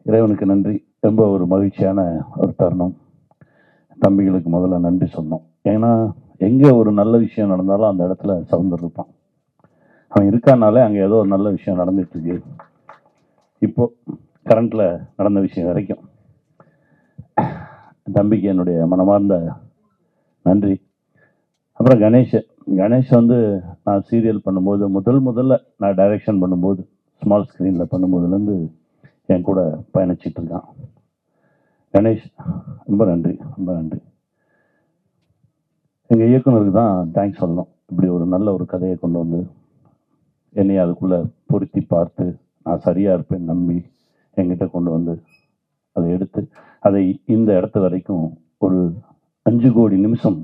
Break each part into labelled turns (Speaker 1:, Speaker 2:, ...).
Speaker 1: இறைவனுக்கு நன்றி. ரொம்ப ஒரு மகிழ்ச்சியான ஒரு தருணம். தம்பிகளுக்கு முதல்ல நன்றி சொன்னோம். ஏன்னா, எங்கே ஒரு நல்ல விஷயம் நடந்தாலும் அந்த இடத்துல சவுந்தர் இருப்பான். அவன் இருக்கானாலே அங்கே ஏதோ ஒரு நல்ல விஷயம் நடந்துட்டு இருக்கு. இப்போ கரண்ட்ல நடந்த விஷயம் வரைக்கும் தம்பிக்கு என்னுடைய மனமார்ந்த நன்றி. அப்புறம் கணேஷ் வந்து நான் சீரியல் பண்ணும்போது முதல்ல நான் டைரக்ஷன் பண்ணும்போது ஸ்மால் ஸ்க்ரீனில் பண்ணும்போதுலேருந்து என் கூட பயணிச்சிட்டு இருக்கான். கணேஷ் ரொம்ப நன்றி, ரொம்ப நன்றி. எங்கள் இயக்குனருக்கு தான் தேங்க்ஸ் சொல்லணும். இப்படி ஒரு நல்ல ஒரு கதையை கொண்டு வந்து என்னை அதுக்குள்ளே பொருத்தி பார்த்து நான் சரியாக இருப்பேன் நம்பி என்கிட்ட கொண்டு வந்து அதை எடுத்து அதை இந்த இடத்து வரைக்கும் ஒரு 5 கோடி நிமிஷம்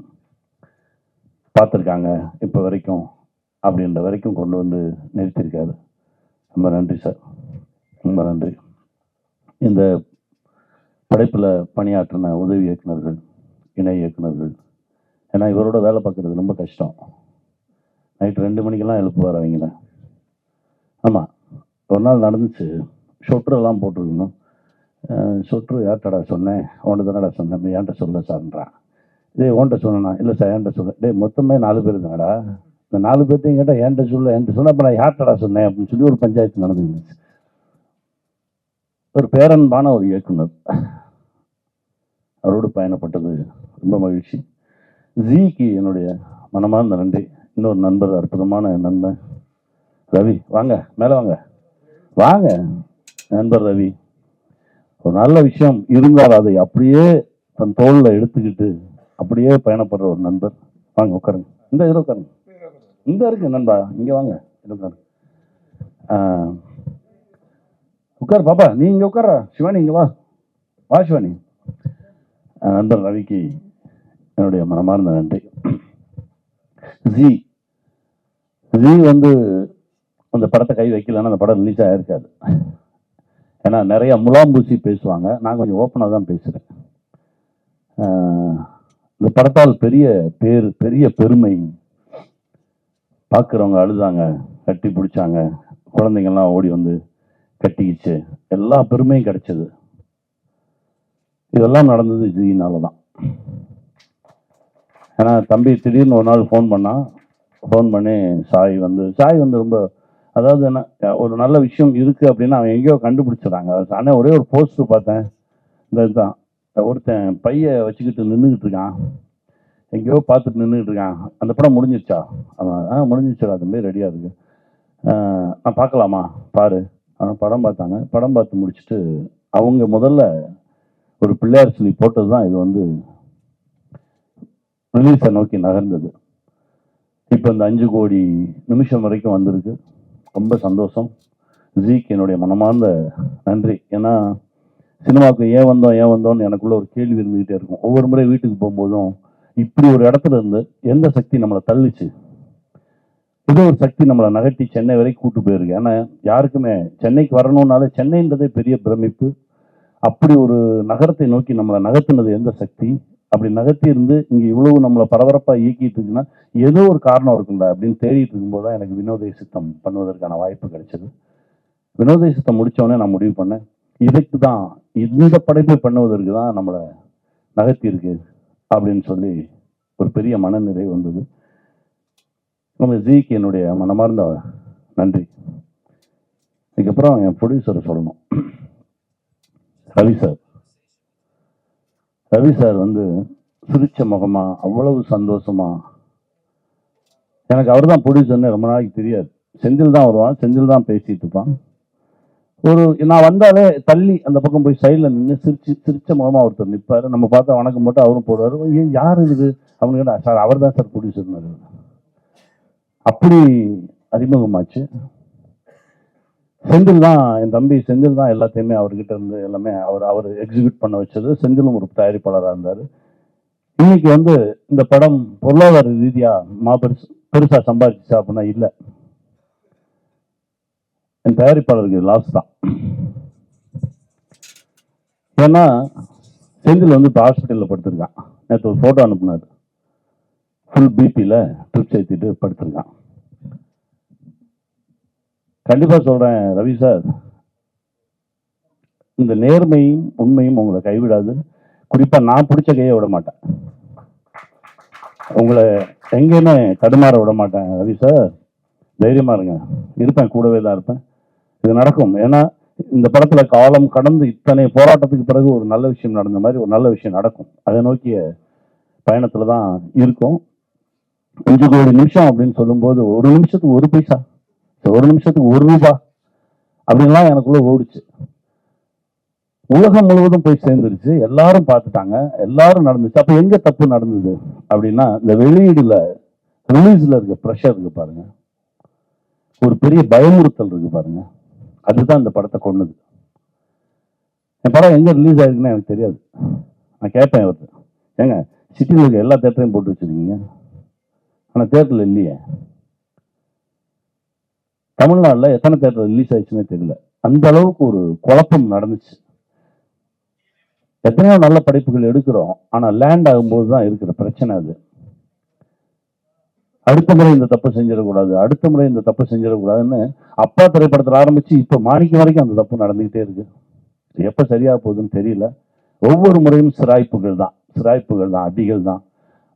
Speaker 1: பார்த்துருக்காங்க இப்போ வரைக்கும் அப்படின்ற வரைக்கும் கொண்டு வந்து நிறுத்தியிருக்காரு. ரொம்ப நன்றி சார், ரொம்ப நன்றி. இந்த படைப்பில் பணியாற்றின உதவி இயக்குனர்கள், இணை இயக்குனர்கள், ஏன்னா இவரோட வேலை பார்க்குறது ரொம்ப கஷ்டம். நைட்டு 2 மணிக்கெல்லாம் எழுப்புவார் அவங்கள. ஆமாம், ஒரு நாள் நடந்துச்சு. ஷொட்ரெல்லாம் போட்டிருக்கணும். ஷொட்ரு யார்ட்டடா சொன்னேன், உன்ட்ட தானடா சொன்னேன், ஏன்ட்ட சொல்ல சார்ன்றான். ஓன்ட்ட சொன்னா, இல்லை சார் என்கிட்ட சொல்ல. மொத்தமே 4 பேர் தானடா, இந்த 4 பேர்த்தையும் கேட்டால் என்கிட்ட சொன்ன அப்போ நான் யார்ட்டடா சொன்னேன் அப்படின்னு சொல்லி ஒரு பஞ்சாயத்து நடந்துருந்துச்சு. ஒரு பேரன்பான ஒரு இயக்குனர், அவரோடு பயணப்பட்டது ரொம்ப மகிழ்ச்சி. ஜிக்கு என்னுடைய மனமார்ந்த நன்றி. இன்னொரு நண்பர், அற்புதமான நண்பன் ரவி, வாங்க மேலே வாங்க வாங்க. நண்பர் ரவி ஒரு நல்ல விஷயம் இருந்தால் அதை அப்படியே தன் தோளில் எடுத்துக்கிட்டு அப்படியே பயணப்படுற ஒரு நண்பர். வாங்க உட்காருங்க, இந்த இதில் உட்காருங்க, இந்த இருக்கு நண்பா, இங்கே வாங்க உட்காரு. உட்கார் பாப்பா, நீ இங்கே உட்கார. சிவானி இங்கே வா, வா சிவானி. நண்பர் ரவிக்கு என்னுடைய மனமார்ந்த நன்றி. ஜி வந்து அந்த படத்தை கை வைக்கலன்னா அந்த படம் ரிலீஸ் ஆகிருக்காது. ஏன்னா நிறைய முலாம்பூசி பேசுவாங்க, நான் கொஞ்சம் ஓப்பனாக தான் பேசுகிறேன். இந்த படத்தால் பெரிய பேர், பெரிய பெருமை. பார்க்குறவங்க அழுதாங்க, கட்டி பிடிச்சாங்க, குழந்தைங்கள்லாம் ஓடி வந்து கட்டிக்கிச்சு, எல்லா பெருமையும் கிடைச்சது. இதெல்லாம் நடந்தது ஜியினால தான். ஏன்னா தம்பி திடீர்னு ஒரு நாள் ஃபோன் பண்ணி சாய் வந்து ரொம்ப, அதாவது என்ன, ஒரு நல்ல விஷயம் இருக்குது அப்படின்னா அவன் எங்கேயோ கண்டுபிடிச்சிடறாங்க. ஆனால் ஒரே ஒரு போஸ்டர் பார்த்தேன், இந்த இதுதான், ஒருத்தன் பைய வச்சுக்கிட்டு நின்றுக்கிட்டு இருக்கான், எங்கேயோ பார்த்துட்டு நின்றுக்கிட்டு இருக்கான். அந்த படம் முடிஞ்சிருச்சா? அவன் முடிஞ்சிச்சா தம்பி, ரெடியாக இருக்கு, நான் பார்க்கலாமா, பாரு. அவன் படம் பார்த்தாங்க. படம் பார்த்து முடிச்சுட்டு அவங்க முதல்ல ஒரு பிள்ளையார் சொல்லி போட்டது தான் இது வந்து ரிலீஸை நோக்கி நகர்ந்தது. இப்போ இந்த 5 கோடி நிமிஷம் வரைக்கும் வந்திருக்கு. ரொம்ப சந்தோஷம். ஜிக்கு என்னுடைய மனமார்ந்த நன்றி. ஏன்னா சினிமாவுக்கு ஏன் வந்தோம்னு எனக்குள்ள ஒரு கேள்வி இருந்துகிட்டே இருக்கும். ஒவ்வொரு முறை வீட்டுக்கு போகும்போதும் இப்படி ஒரு இடத்துல இருந்து எந்த சக்தி நம்மளை தள்ளிச்சு, ஏதோ ஒரு சக்தி நம்மளை நகர்த்தி சென்னை வரைக்கும் கூட்டு போயிருக்கு. ஏன்னா யாருக்குமே சென்னைக்கு வரணும்னாலே சென்னைன்றதே பெரிய பிரமிப்பு. அப்படி ஒரு நகரத்தை நோக்கி நம்மளை நகர்த்தினது எந்த சக்தி? அப்படி நகர்த்தி இருந்து இங்கே இவ்வளவு நம்மளை பரபரப்பாக இயக்கிட்டு இருக்குன்னா ஏதோ ஒரு காரணம் இருக்குண்டா அப்படின்னு தேடிட்டு இருக்கும்போது தான் எனக்கு வினோதய சித்தம் பண்ணுவதற்கான வாய்ப்பு கிடைச்சது. வினோதய சித்தம் முடித்தோடனே நான் முடிவு பண்ணேன், இதுக்கு தான், இந்த படைப்பை பண்ணுவதற்கு தான் நம்மளை நகர்த்தி இருக்கு அப்படின்னு சொல்லி ஒரு பெரிய மனநிறை வந்தது. நம்ம ஜிக்கு என்னுடைய மனமார்ந்த நன்றி. இதுக்கப்புறம் என் ப்ரொடியூசரை சொல்லணும், ரவி சார் வந்து சிரிச்ச முகமா, அவ்வளவு சந்தோஷமா. எனக்கு அவர் தான் ப்ரொடியூசர்னு ரொம்ப நாளைக்கு தெரியாது. செந்தில் தான் வருவான், செந்தில் தான் பேசிட்டு இருப்பான். நான் வந்தாலே தள்ளி அந்த பக்கம் போய் சைடில் நின்று சிரிச்ச முகமா ஒருத்தர் நிற்பாரு. நம்ம பார்த்தா வணக்கம் மட்டும் அவரும் போடுவார். ஏன் யார் இது அவங்க கேட்டா, சார் அவர் தான் சார் ப்ரொடியூசர்னாரு. அப்படி அறிமுகமாச்சு. செந்தில் தான், என் தம்பி செந்தில் தான் எல்லாத்தையுமே அவர்கிட்ட இருந்து எல்லாமே அவர் எக்ஸிக்யூட் பண்ண வச்சது. செந்திலும் ஒரு தயாரிப்பாளராக இருந்தார். இன்னைக்கு வந்து இந்த படம் பொருளாதார ரீதியா பெருசா சம்பாதிச்சா அப்படின்னா இல்லை, என் தயாரிப்பாளருக்கு லாஸ் தான். ஏன்னா செந்தில் வந்து இப்போ ஹாஸ்பிட்டலில் படுத்திருக்கான். நேற்று ஒரு ஃபோட்டோ அனுப்புனார், ஃபுல் பிபியில் ட்ரிப்ஸ் ஏற்றிட்டு படுத்திருக்கான். கண்டிப்பாக சொல்கிறேன் ரவி சார், இந்த நேர்மையும் உண்மையும் உங்களை கைவிடாது. குறிப்பா நான் பிடிச்ச கையை விட மாட்டேன், உங்களை எங்கேயுமே தடுமாற விட மாட்டேன். ரவி சார் தைரியமா இருங்க, இருப்பேன், கூடவே தான் இருப்பேன். இது நடக்கும். ஏன்னா இந்த படத்துல காலம் கடந்து இத்தனை போராட்டத்துக்கு பிறகு ஒரு நல்ல விஷயம் நடந்த மாதிரி ஒரு நல்ல விஷயம் நடக்கும். அதை நோக்கிய பயணத்துல தான் இருக்கும். 5 கோடி நிமிஷம் அப்படின்னு சொல்லும்போது ஒரு நிமிஷத்துக்கு 1 பைசா, ஒரு நிமிஷத்துக்கு 1 ரூபாய் அப்படின்லாம் எனக்குள்ள ஓடிச்சு. உலகம் முழுவதும் போய் சேர்ந்துருச்சு, எல்லாரும் பார்த்துட்டாங்க, எல்லாரும் நடந்துச்சு. அப்ப எங்க தப்பு நடந்தது அப்படின்னா, இந்த வெளியீடுல ரிலீஸ்ல இருக்க ப்ரெஷர் இருக்கு பாருங்க, ஒரு பெரிய பயமுறுத்தல் இருக்கு பாருங்க, அதுதான் இந்த படத்தை கொண்டது. என் படம் எங்க ரிலீஸ் ஆயிருக்குன்னு எனக்கு தெரியாது. நான் கேட்பேன் அவருக்கு, ஏங்க சிட்டியில் இருக்க எல்லா தேட்டரையும் போட்டு வச்சிருக்கீங்க, ஆனா தேட்டர்ல இல்லையே. தமிழ்நாட்டில் எத்தனை தேட்டர் ரிலீஸ் ஆயிடுச்சுன்னே தெரியல. அந்த அளவுக்கு ஒரு குழப்பம் நடந்துச்சு. எத்தனையோ நல்ல படைப்புகள் எடுக்கிறோம், ஆனா லேண்ட் ஆகும்போது தான் இருக்கிற பிரச்சனை அது. அடுத்த முறை இந்த தப்பு செஞ்சிடக்கூடாது, அடுத்த முறை இந்த தப்பு செஞ்சிடக்கூடாதுன்னு அப்பா திரைப்படத்தில் ஆரம்பிச்சு இப்ப மாணிக்க வரைக்கும் அந்த தப்பு நடந்துகிட்டே இருக்கு. எப்ப சரியா போகுதுன்னு தெரியல. ஒவ்வொரு முறையும் சிராய்ப்புகள் தான், சிராய்ப்புகள் தான், அடிகள் தான்,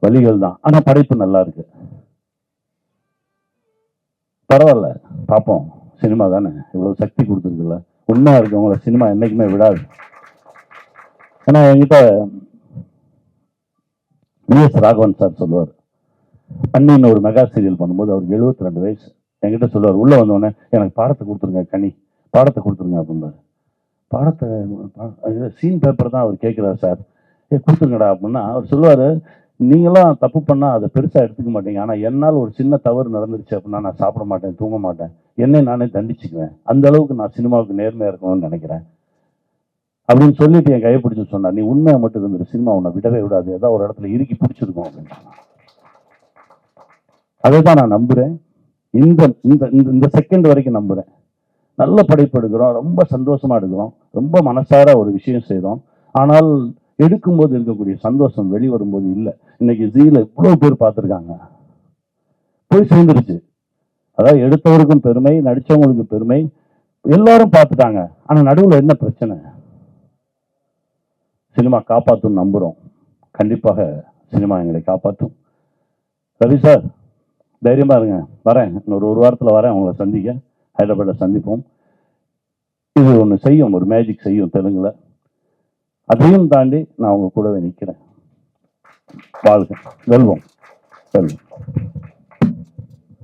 Speaker 1: வலிகள் தான். ஆனா படைப்பு நல்லா இருக்கு. பரவாயில்ல, பார்ப்போம். சினிமா தானே, இவ்வளவு சக்தி கொடுத்துருக்குல்ல, உண்மையா இருக்கவங்கள சினிமா என்னைக்குமே விடாது. ஏன்னா என்கிட்ட விஎஸ் ராகவன் சார் சொல்லுவார், அண்ணின்னு ஒரு மெகா சீரியல் பண்ணும்போது அவருக்கு 72 வயசு. என்கிட்ட சொல்லுவார், உள்ள வந்தோடனே எனக்கு பாடத்தை கொடுத்துருங்க கனி, பாடத்தை கொடுத்துருங்க அப்படின்னாரு. பாடத்தை சீன் பேப்பர் தான் அவர் கேட்கிறார் சார், கொடுத்துருங்கடா அப்படின்னா அவர் சொல்லுவார், நீங்களாம் தப்பு பண்ணால் அதை பெருசாக எடுத்துக்க மாட்டீங்க, ஆனால் என்னால் ஒரு சின்ன தவறு நடந்துருச்சு அப்படின்னா நான் சாப்பிட மாட்டேன், தூங்க மாட்டேன், என்னை நானே தண்டிச்சுக்குவேன், அந்த அளவுக்கு நான் சினிமாவுக்கு நேர்மையாக இருக்கணும்னு நினைக்கிறேன் அப்படின்னு சொல்லிட்டு என் கையை பிடிச்சி சொன்னார், நீ உண்மையாக மட்டும் இருந்துரு, சினிமா உன்னை விடவே விடாது, ஏதாவது ஒரு இடத்துல இறுக்கி பிடிச்சிருக்கும் அப்படின்னு. அதை தான் நான் நம்புறேன். இந்த இந்த செகண்ட் வரைக்கும் நம்புறேன். நல்ல படைப்பு எடுக்கிறோம், ரொம்ப சந்தோஷமா எடுக்கிறோம், ரொம்ப மனசார ஒரு விஷயம் செய்கிறோம். ஆனால் எடுக்கும்போது இருக்கக்கூடிய சந்தோஷம் வெளிவரும்போது இல்லை. இன்னைக்கு ஜீல இவ்வளவு பேர் பார்த்துருக்காங்க, போய் சேர்ந்துருச்சு. அதாவது எடுத்தவருக்கும் பெருமை, நடிச்சவங்களுக்கு பெருமை, எல்லாரும் பார்த்துட்டாங்க. ஆனா நடுவில் என்ன பிரச்சனை? சினிமா காப்பாற்றும் நம்புறோம், கண்டிப்பாக சினிமா எங்களை காப்பாற்றும். ரவி சார் தைரியமா இருங்க, வரேன், இன்னொரு 1 வாரத்தில் வரேன் உங்களை சந்திக்க, ஹைதராபாத்தில் சந்திப்போம். இது ஒன்று செய்யும், ஒரு மேஜிக் செய்யும் தெலுங்குல. அதையும் தாண்டி நான் உங்க கூடவே நிற்கிறேன். வாழ்க, வெல்வோம், வெல்வோம்.